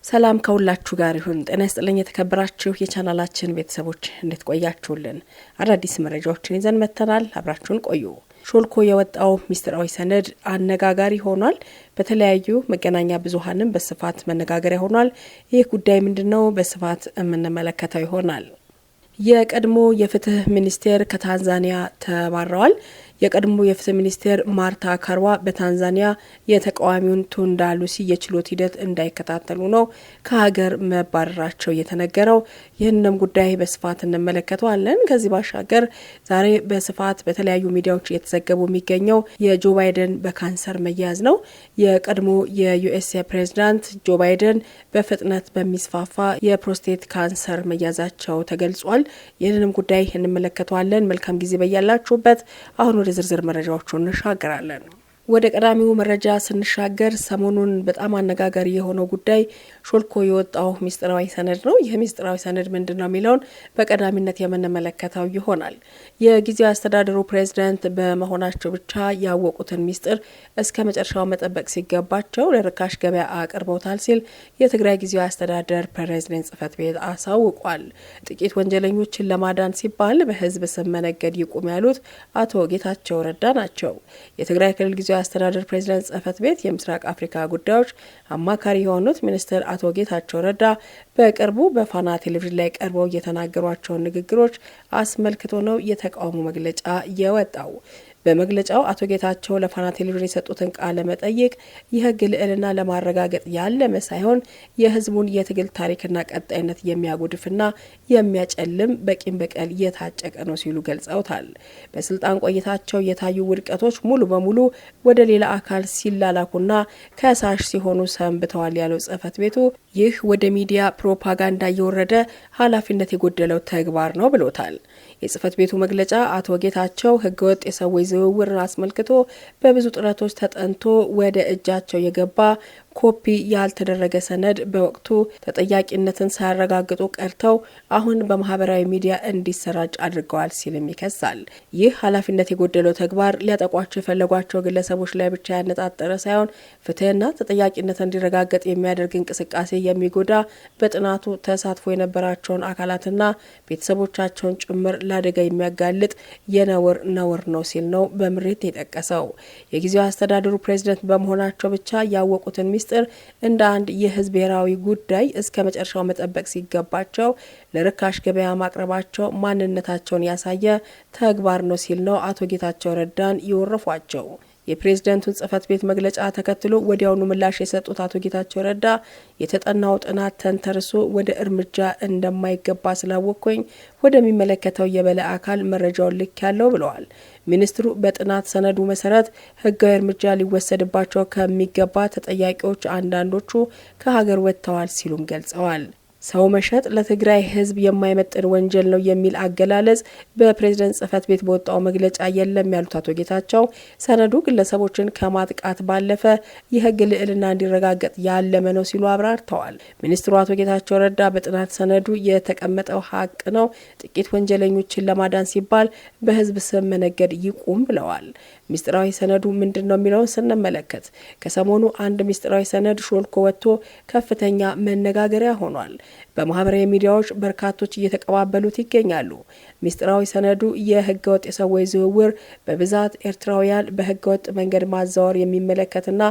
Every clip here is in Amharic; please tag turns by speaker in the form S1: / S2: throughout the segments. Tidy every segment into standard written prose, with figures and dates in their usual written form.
S1: ሰላም ከሁላችሁ ጋር ይሁን። ጤና ይስጥልኝ የተከበራችሁ የቻናላችን ቤተሰቦች እንዴት ቆያችሁልን? አዳዲስ መረጃዎችን ይዘን መጥተናል። አብራችሁን ቆዩ። ሾልኮ የወጣው ሚስጥራዊ ሰነድ አነጋጋሪ ሆኗል። በተለያዩ መገናኛ ብዙሃንም በስፋት መነጋገሪያ ሆኗል። ይህ ጉዳይ ምንድነው? በስፋት የምንመለከተው ይሆናል። የቀድሞ የፍትህ ሚኒስቴር ከታንዛኒያ ተባረዋል። የቀድሞ የፍትህ ሚኒስቴር ማርታ ካርዋ በታንዛኒያ የተቃዋሚውን ቱንዳ ሉሲ የችሎት ሂደት እንዳይከታተሉ ነው ከሀገር መባረራቸው የተነገረው። ይህንንም ጉዳይ በስፋት እንመለከተዋለን። ከዚህ ባሻገር ዛሬ በስፋት በተለያዩ ሚዲያዎች እየተዘገቡ የሚገኘው የጆ ባይደን በካንሰር መያዝ ነው። የቀድሞ የዩኤስኤ ፕሬዝዳንት ጆ ባይደን በፍጥነት በሚስፋፋ የፕሮስቴት ካንሰር መያዛቸው ተገልጿል። ይህንንም ጉዳይ እንመለከተዋለን። መልካም ጊዜ በያላችሁበት። አሁን ወደ ዝርዝር መረጃዎቹ እንሻገራለን። ወደ ቀዳሚው መረጃ ስንሻገር ሰሞኑን በጣም አነጋጋሪ የሆነው ጉዳይ ሾልኮ የወጣው ሚስጥራዊ ሰነድ ነው። ይህ ሚስጥራዊ ሰነድ ምንድነው የሚለውን በቀዳሚነት የምንመለከተው ይሆናል። የጊዜያዊ አስተዳደሩ ፕሬዝዳንት በመሆናቸው ብቻ ያወቁትን ሚስጥር እስከ መጨረሻው መጠበቅ ሲገባቸው ለርካሽ ገበያ አቅርበውታል ሲል የትግራይ ጊዜያዊ አስተዳደር ፕሬዝዳንት ጽህፈት ቤት አሳውቋል። ጥቂት ወንጀለኞችን ለማዳን ሲባል በህዝብ ስም መነገድ ይቁም ያሉት አቶ ጌታቸው ረዳ ናቸው። የትግራይ ክልል ጊዜያዊ አስተዳደር ፕሬዝዳንት ጽህፈት ቤት የምስራቅ አፍሪካ ጉዳዮች አማካሪ የሆኑት ሚኒስትር አቶ ጌታቸው ረዳ በቅርቡ በፋና ቴሌቪዥን ላይ ቀርበው የተናገሯቸውን ንግግሮች አስመልክቶ ነው የተቃውሞ መግለጫ የወጣው። በመግለጫው አቶ ጌታቸው ለፋና ቴሌቪዥን የሰጡትን ቃለ መጠይቅ የህግ ልዕልና ለማረጋገጥ ያለመ ሳይሆን የህዝቡን የትግል ታሪክና ቀጣይነት የሚያጎድፍና የሚያጨልም በቂም በቀል የታጨቀ ነው ሲሉ ገልጸውታል። በስልጣን ቆይታቸው የታዩ ውድቀቶች ሙሉ በሙሉ ወደ ሌላ አካል ሲላላኩና ከሳሽ ሲሆኑ ሰንብተዋል ያለው ጽህፈት ቤቱ ይህ ወደ ሚዲያ ፕሮፓጋንዳ እየወረደ ኃላፊነት የጎደለው ተግባር ነው ብሎታል። የጽህፈት ቤቱ መግለጫ አቶ ጌታቸው ህገወጥ የሰዎች ዝውውርን አስመልክቶ በብዙ ጥረቶች ተጠንቶ ወደ እጃቸው የገባ ኮፒ ያልተደረገ ሰነድ በወቅቱ ተጠያቂነትን ሳያረጋግጡ ቀርተው አሁን በማህበራዊ ሚዲያ እንዲሰራጭ አድርገዋል ሲልም ይከሳል። ይህ ኃላፊነት የጎደለው ተግባር ሊያጠቋቸው የፈለጓቸው ግለሰቦች ላይ ብቻ ያነጣጠረ ሳይሆን ፍትህና ተጠያቂነት እንዲረጋገጥ የሚያደርግ እንቅስቃሴ የሚጎዳ በጥናቱ ተሳትፎ የነበራቸውን አካላትና ቤተሰቦቻቸውን ጭምር ለአደጋ የሚያጋልጥ ነውር ነው ሲል ነው በምሬት የጠቀሰው። የጊዜያዊ አስተዳደሩ ፕሬዝዳንት በመሆናቸው ብቻ ያወቁትን ሚስጥር እንደ አንድ የህዝብ ብሔራዊ ጉዳይ እስከ መጨረሻው መጠበቅ ሲገባቸው ለርካሽ ገበያ ማቅረባቸው ማንነታቸውን ያሳየ ተግባር ነው ሲል ነው አቶ ጌታቸው ረዳን ይወረፏቸው። የፕሬዝዳንቱን ጽህፈት ቤት መግለጫ ተከትሎ ወዲያውኑ ምላሽ የሰጡት አቶ ጌታቸው ረዳ የተጠናው ጥናት ተንተርሶ ወደ እርምጃ እንደማይገባ ስላወቅኩኝ ወደሚመለከተው የበላይ አካል መረጃውን ልክ ያለው ብለዋል። ሚኒስትሩ በጥናት ሰነዱ መሰረት ህጋዊ እርምጃ ሊወሰድባቸው ከሚገባ ተጠያቂዎች አንዳንዶቹ ከሀገር ወጥተዋል ሲሉም ገልጸዋል። ሰው መሸጥ ለትግራይ ህዝብ የማይመጥን ወንጀል ነው የሚል አገላለጽ በፕሬዝዳንት ጽህፈት ቤት በወጣው መግለጫ የለም ያሉት አቶ ጌታቸው ሰነዱ ግለሰቦችን ከማጥቃት ባለፈ የህግ ልዕልና እንዲረጋገጥ ያለመ ነው ሲሉ አብራርተዋል። ሚኒስትሩ አቶ ጌታቸው ረዳ በጥናት ሰነዱ የተቀመጠው ሀቅ ነው፣ ጥቂት ወንጀለኞችን ለማዳን ሲባል በህዝብ ስም መነገድ ይቁም ብለዋል። ሚስጥራዊ ሰነዱ ምንድነው የሚለውን ስንመለከት ከሰሞኑ አንድ ሚስጥራዊ ሰነድ ሾልኮ ወጥቶ ከፍተኛ መነጋገሪያ ሆኗል። በማህበራዊ ሚዲያዎች በርካቶች እየተቀባበሉት ይገኛሉ። ሚስጥራዊ ሰነዱ የህገወጥ የሰዎች ዝውውር በብዛት ኤርትራውያን በህገወጥ መንገድ ማዛወር የሚመለከትና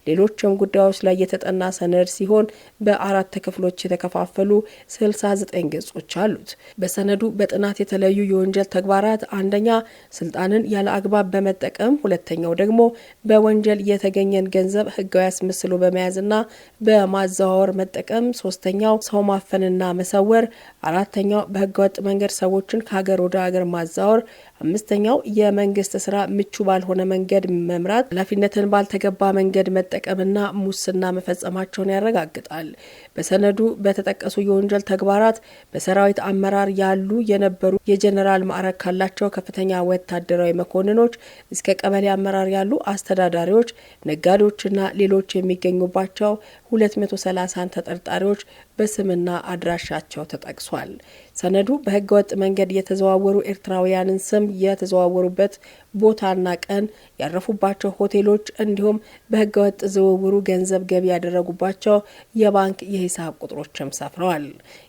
S1: ሌሎችም ጉዳዮች ላይ የተጠና ሰነድ ሲሆን በአራት ክፍሎች የተከፋፈሉ 69 ገጾች አሉት። በሰነዱ በጥናት የተለዩ የወንጀል ተግባራት አንደኛ ስልጣንን ያለ አግባብ በመጠቀም፣ ሁለተኛው ደግሞ በወንጀል የተገኘን ገንዘብ ህጋዊ አስመስሎ በመያዝና በማዛወር መጠቀም፣ ሶስተኛው ሰው ማፈንና መሰወር፣ አራተኛው በህገወጥ መንገድ ሰዎችን ከሀገር ወደ ሀገር ማዛወር፣ አምስተኛው የመንግስት ስራ ምቹ ባልሆነ መንገድ መምራት፣ ኃላፊነትን ባልተገባ መንገድ መጠቀምና ሙስና መፈጸማቸውን ያረጋግጣል። በሰነዱ በተጠቀሱ የወንጀል ተግባራት በሰራዊት አመራር ያሉ የነበሩ የጀነራል ማዕረግ ካላቸው ከፍተኛ ወታደራዊ መኮንኖች እስከ ቀበሌ አመራር ያሉ አስተዳዳሪዎች፣ ነጋዴዎችና ሌሎች የሚገኙባቸው 230 ተጠርጣሪዎች በስምና አድራሻቸው ተጠቅሷል። ሰነዱ በህገወጥ መንገድ የተዘዋወሩ ኤርትራውያንን ስም፣ የተዘዋወሩበት ቦታና ቀን፣ ያረፉባቸው ሆቴሎች እንዲሁም በህገወጥ ዝውውሩ ገንዘብ ገቢ ያደረጉባቸው የባንክ የሂሳብ ቁጥሮችም ሰፍረዋል።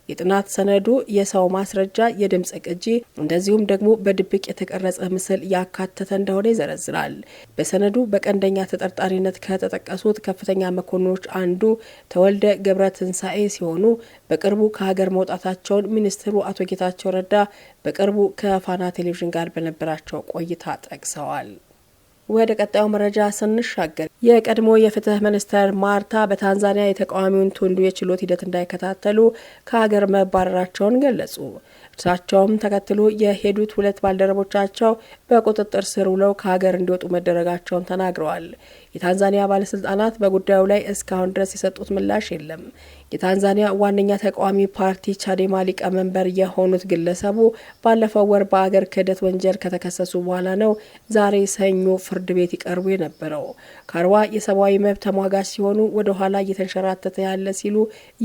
S1: የጥናት ሰነዱ የሰው ማስረጃ፣ የድምጽ ቅጂ እንደዚሁም ደግሞ በድብቅ የተቀረጸ ምስል ያካተተ እንደሆነ ይዘረዝራል። በሰነዱ በቀንደኛ ተጠርጣሪነት ከተጠቀሱት ከፍተኛ መኮንኖች አንዱ ተወልደ ገብረ ትንሳኤ ሲሆኑ በቅርቡ ከሀገር መውጣታቸውን ሚኒስትሩ አቶ ጌታቸው ረዳ በቅርቡ ከፋና ቴሌቪዥን ጋር በነበራቸው ቆይታ ጠቅሰዋል። ወደ ቀጣዩ መረጃ ስንሻገር የቀድሞ የፍትህ ሚኒስተር ማርታ በታንዛኒያ የተቃዋሚውን ቱንዱ የችሎት ሂደት እንዳይከታተሉ ከሀገር መባረራቸውን ገለጹ። እርሳቸውም ተከትሎ የሄዱት ሁለት ባልደረቦቻቸው በቁጥጥር ስር ውለው ከሀገር እንዲወጡ መደረጋቸውን ተናግረዋል። የታንዛኒያ ባለስልጣናት በጉዳዩ ላይ እስካሁን ድረስ የሰጡት ምላሽ የለም። የታንዛኒያ ዋነኛ ተቃዋሚ ፓርቲ ቻዴማ ሊቀመንበር የሆኑት ግለሰቡ ባለፈው ወር በአገር ክህደት ወንጀል ከተከሰሱ በኋላ ነው ዛሬ ሰኞ ፍርድ ቤት ይቀርቡ የነበረው። ካርዋ የሰብአዊ መብት ተሟጋች ሲሆኑ ወደ ኋላ እየተንሸራተተ ያለ ሲሉ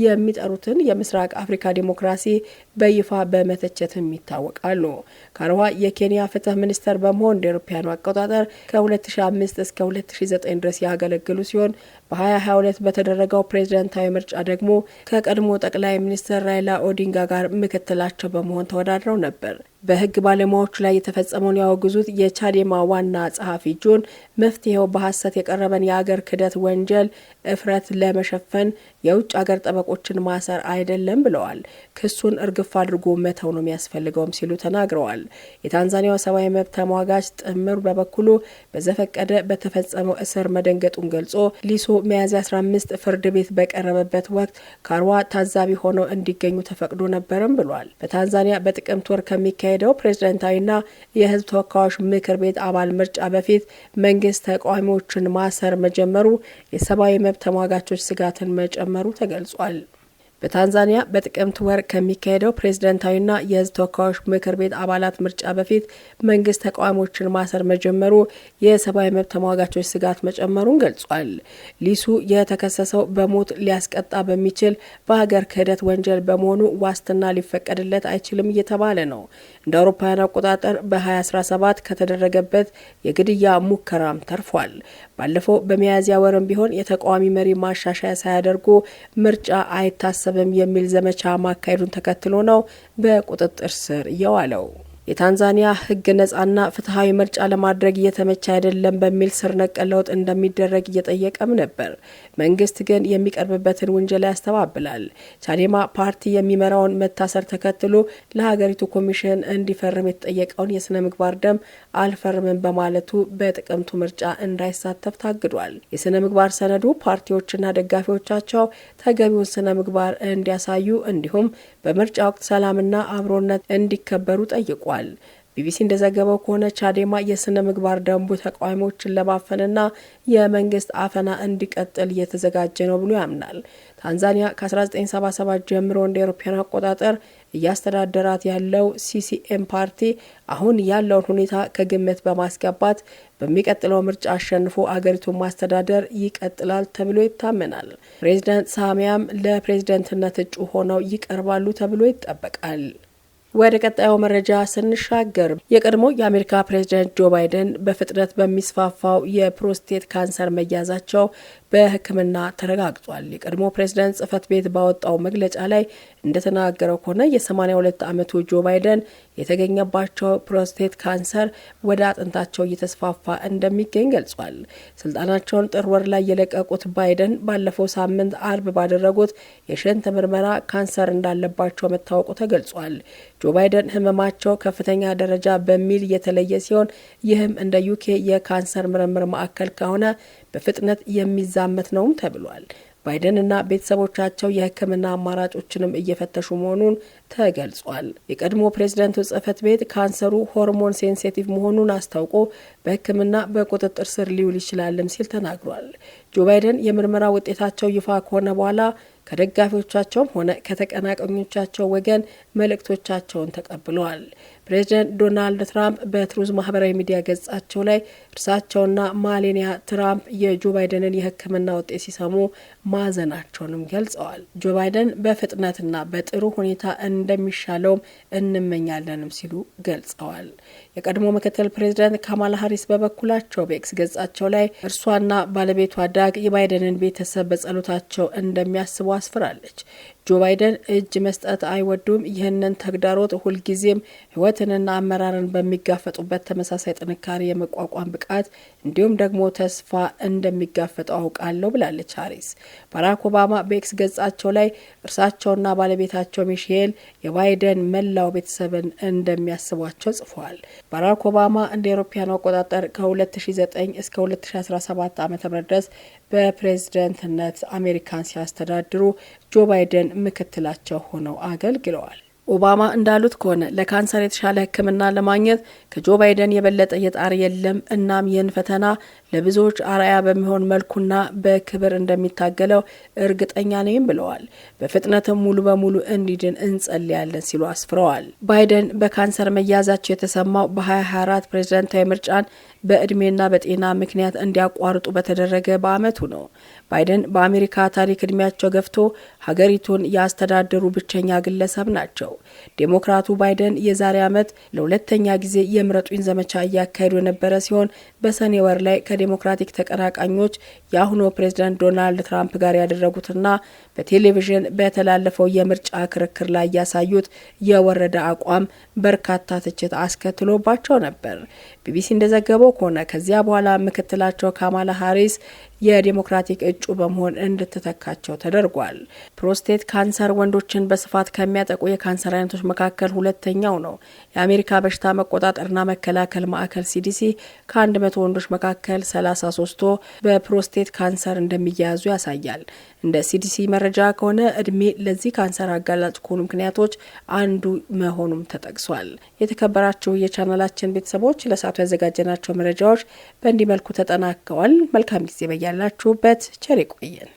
S1: የሚጠሩትን የምስራቅ አፍሪካ ዲሞክራሲ በይፋ በመተቸትም ይታወቃሉ። ካርዋ የኬንያ ፍትህ ሚኒስተር በመሆን እንደ አውሮፓውያኑ አቆጣጠር ከ2005 እስከ 2009 ድረስ ያገለገሉ ሲሆን በ2022 በተደረገው ፕሬዝዳንታዊ ምርጫ ደግሞ ከቀድሞ ጠቅላይ ሚኒስትር ራይላ ኦዲንጋ ጋር ምክትላቸው በመሆን ተወዳድረው ነበር። በህግ ባለሙያዎች ላይ የተፈጸመውን ያወግዙት የቻዴማ ዋና ጸሐፊ ጆን መፍትሄው በሐሰት የቀረበን የአገር ክህደት ወንጀል እፍረት ለመሸፈን የውጭ አገር ጠበቆችን ማሰር አይደለም ብለዋል። ክሱን እርግፍ አድርጎ መተው ነው የሚያስፈልገውም ሲሉ ተናግረዋል። የታንዛኒያው ሰብአዊ መብት ተሟጋች ጥምር በበኩሉ በዘፈቀደ በተፈጸመው እስር መደንገጡን ገልጾ ሊሶ ሚያዝያ 15 ፍርድ ቤት በቀረበበት ወቅት ካርዋ ታዛቢ ሆነው እንዲገኙ ተፈቅዶ ነበርም ብሏል። በታንዛኒያ በጥቅምት ወር ከሚካሄደው ፕሬዝዳንታዊና የህዝብ ተወካዮች ምክር ቤት አባል ምርጫ በፊት መንግስት ተቃዋሚዎችን ማሰር መጀመሩ የሰብአዊ መብት ተሟጋቾች ስጋትን መጨመሩ ተገልጿል። በታንዛኒያ በጥቅምት ወር ከሚካሄደው ፕሬዝዳንታዊና የህዝብ ተወካዮች ምክር ቤት አባላት ምርጫ በፊት መንግስት ተቃዋሚዎችን ማሰር መጀመሩ የሰብአዊ መብት ተሟጋቾች ስጋት መጨመሩን ገልጿል። ሊሱ የተከሰሰው በሞት ሊያስቀጣ በሚችል በሀገር ክህደት ወንጀል በመሆኑ ዋስትና ሊፈቀድለት አይችልም እየተባለ ነው። እንደ አውሮፓውያን አቆጣጠር በ2017 ከተደረገበት የግድያ ሙከራም ተርፏል። ባለፈው በሚያዝያ ወርም ቢሆን የተቃዋሚ መሪ ማሻሻያ ሳያደርጉ ምርጫ አይታሰብም የሚል ዘመቻ ማካሄዱን ተከትሎ ነው በቁጥጥር ስር የዋለው። የታንዛኒያ ህግ ነጻና ፍትሃዊ ምርጫ ለማድረግ እየተመቸ አይደለም በሚል ስር ነቀል ለውጥ እንደሚደረግ እየጠየቀም ነበር። መንግስት ግን የሚቀርብበትን ውንጀላ ያስተባብላል። ቻዴማ ፓርቲ የሚመራውን መታሰር ተከትሎ ለሀገሪቱ ኮሚሽን እንዲፈርም የተጠየቀውን የስነ ምግባር ደንብ አልፈርምም በማለቱ በጥቅምቱ ምርጫ እንዳይሳተፍ ታግዷል። የስነ ምግባር ሰነዱ ፓርቲዎችና ደጋፊዎቻቸው ተገቢውን ስነ ምግባር እንዲያሳዩ እንዲሁም በምርጫ ወቅት ሰላምና አብሮነት እንዲከበሩ ጠይቋል። ቢቢሲ እንደዘገበው ከሆነ ቻዴማ የስነ ምግባር ደንቡ ተቃዋሚዎችን ለማፈንና የመንግስት አፈና እንዲቀጥል እየተዘጋጀ ነው ብሎ ያምናል። ታንዛኒያ ከ1977 ጀምሮ እንደ አውሮፓውያን አቆጣጠር እያስተዳደራት ያለው ሲሲኤም ፓርቲ አሁን ያለውን ሁኔታ ከግምት በማስገባት በሚቀጥለው ምርጫ አሸንፎ አገሪቱን ማስተዳደር ይቀጥላል ተብሎ ይታመናል። ፕሬዝዳንት ሳሚያም ለፕሬዝዳንትነት እጩ ሆነው ይቀርባሉ ተብሎ ይጠበቃል። ወደ ቀጣዩ መረጃ ስንሻገር የቀድሞ የአሜሪካ ፕሬዝዳንት ጆ ባይደን በፍጥነት በሚስፋፋው የፕሮስቴት ካንሰር መያዛቸው በሕክምና ተረጋግጧል። የቀድሞ ፕሬዝዳንት ጽህፈት ቤት ባወጣው መግለጫ ላይ እንደተናገረው ከሆነ የ82 ዓመቱ ጆ ባይደን የተገኘባቸው ፕሮስቴት ካንሰር ወደ አጥንታቸው እየተስፋፋ እንደሚገኝ ገልጿል። ስልጣናቸውን ጥር ወር ላይ የለቀቁት ባይደን ባለፈው ሳምንት አርብ ባደረጉት የሽንት ምርመራ ካንሰር እንዳለባቸው መታወቁ ተገልጿል። ጆ ባይደን ህመማቸው ከፍተኛ ደረጃ በሚል የተለየ ሲሆን ይህም እንደ ዩኬ የካንሰር ምርምር ማዕከል ከሆነ በፍጥነት የሚዛመት ነውም ተብሏል። ባይደን እና ቤተሰቦቻቸው የህክምና አማራጮችንም እየፈተሹ መሆኑን ተገልጿል። የቀድሞ ፕሬዝዳንቱ ጽህፈት ቤት ካንሰሩ ሆርሞን ሴንሲቲቭ መሆኑን አስታውቆ በህክምና በቁጥጥር ስር ሊውል ይችላልም ሲል ተናግሯል። ጆ ባይደን የምርመራ ውጤታቸው ይፋ ከሆነ በኋላ ከደጋፊዎቻቸውም ሆነ ከተቀናቃኞቻቸው ወገን መልእክቶቻቸውን ተቀብለዋል። ፕሬዚዳንት ዶናልድ ትራምፕ በትሩዝ ማህበራዊ ሚዲያ ገጻቸው ላይ እርሳቸውና ማሌኒያ ትራምፕ የጆ ባይደንን የሕክምና ውጤት ሲሰሙ ማዘናቸውንም ገልጸዋል። ጆ ባይደን በፍጥነትና በጥሩ ሁኔታ እንደሚሻለውም እንመኛለንም ሲሉ ገልጸዋል። የቀድሞ ምክትል ፕሬዚዳንት ካማላ ሃሪስ በበኩላቸው በኤክስ ገጻቸው ላይ እርሷና ባለቤቷ ዳግ የባይደንን ቤተሰብ በጸሎታቸው እንደሚያስቡ አስፍራለች። ጆ ባይደን እጅ መስጠት አይወዱም። ይህንን ተግዳሮት ሁልጊዜም ህይወትንና አመራርን በሚጋፈጡበት ተመሳሳይ ጥንካሬ የመቋቋም ብቃት እንዲሁም ደግሞ ተስፋ እንደሚጋፈጡ አውቃለሁ ብላለች ሃሪስ። ባራክ ኦባማ በኤክስ ገጻቸው ላይ እርሳቸውና ባለቤታቸው ሚሼል የባይደን መላው ቤተሰብን እንደሚያስቧቸው ጽፏል። ባራክ ኦባማ እንደ አውሮፓውያን አቆጣጠር ከ2009 እስከ 2017 ዓ.ም ድረስ በፕሬዝዳንትነት አሜሪካን ሲያስተዳድሩ ጆ ባይደን ምክትላቸው ሆነው አገልግለዋል። ኦባማ እንዳሉት ከሆነ ለካንሰር የተሻለ ሕክምና ለማግኘት ከጆ ባይደን የበለጠ የጣር የለም። እናም ይህን ፈተና ለብዙዎች አርአያ በሚሆን መልኩና በክብር እንደሚታገለው እርግጠኛ ነኝ ብለዋል። በፍጥነትም ሙሉ በሙሉ እንዲድን እንጸልያለን ሲሉ አስፍረዋል። ባይደን በካንሰር መያዛቸው የተሰማው በ2024 ፕሬዝዳንታዊ ምርጫን በእድሜና በጤና ምክንያት እንዲያቋርጡ በተደረገ በአመቱ ነው። ባይደን በአሜሪካ ታሪክ እድሜያቸው ገፍቶ ሀገሪቱን ያስተዳደሩ ብቸኛ ግለሰብ ናቸው። ዴሞክራቱ ባይደን የዛሬ አመት ለሁለተኛ ጊዜ የምረጡኝ ዘመቻ እያካሄዱ የነበረ ሲሆን በሰኔ ወር ላይ ከዴሞክራቲክ ተቀናቃኞች የአሁኑ ፕሬዝዳንት ዶናልድ ትራምፕ ጋር ያደረጉትና በቴሌቪዥን በተላለፈው የምርጫ ክርክር ላይ ያሳዩት የወረደ አቋም በርካታ ትችት አስከትሎባቸው ነበር። ቢቢሲ እንደዘገበው ከሆነ ከዚያ በኋላ ምክትላቸው ካማላ ሃሪስ የዴሞክራቲክ እጩ በመሆን እንድትተካቸው ተደርጓል። ፕሮስቴት ካንሰር ወንዶችን በስፋት ከሚያጠቁ የካንሰር አይነቶች መካከል ሁለተኛው ነው። የአሜሪካ በሽታ መቆጣጠርና መከላከል ማዕከል ሲዲሲ ከ100 ወንዶች መካከል 33ቱ በፕሮስቴት ካንሰር እንደሚያያዙ ያሳያል። እንደ ሲዲሲ መረጃ ከሆነ እድሜ ለዚህ ካንሰር አጋላጭ ከሆኑ ምክንያቶች አንዱ መሆኑም ተጠቅሷል። የተከበራችሁ የቻናላችን ቤተሰቦች ለሰዓቱ ያዘጋጀናቸው መረጃዎች በእንዲህ መልኩ ተጠናቀዋል። መልካም ጊዜ በያላችሁበት ቸር ይቆየን።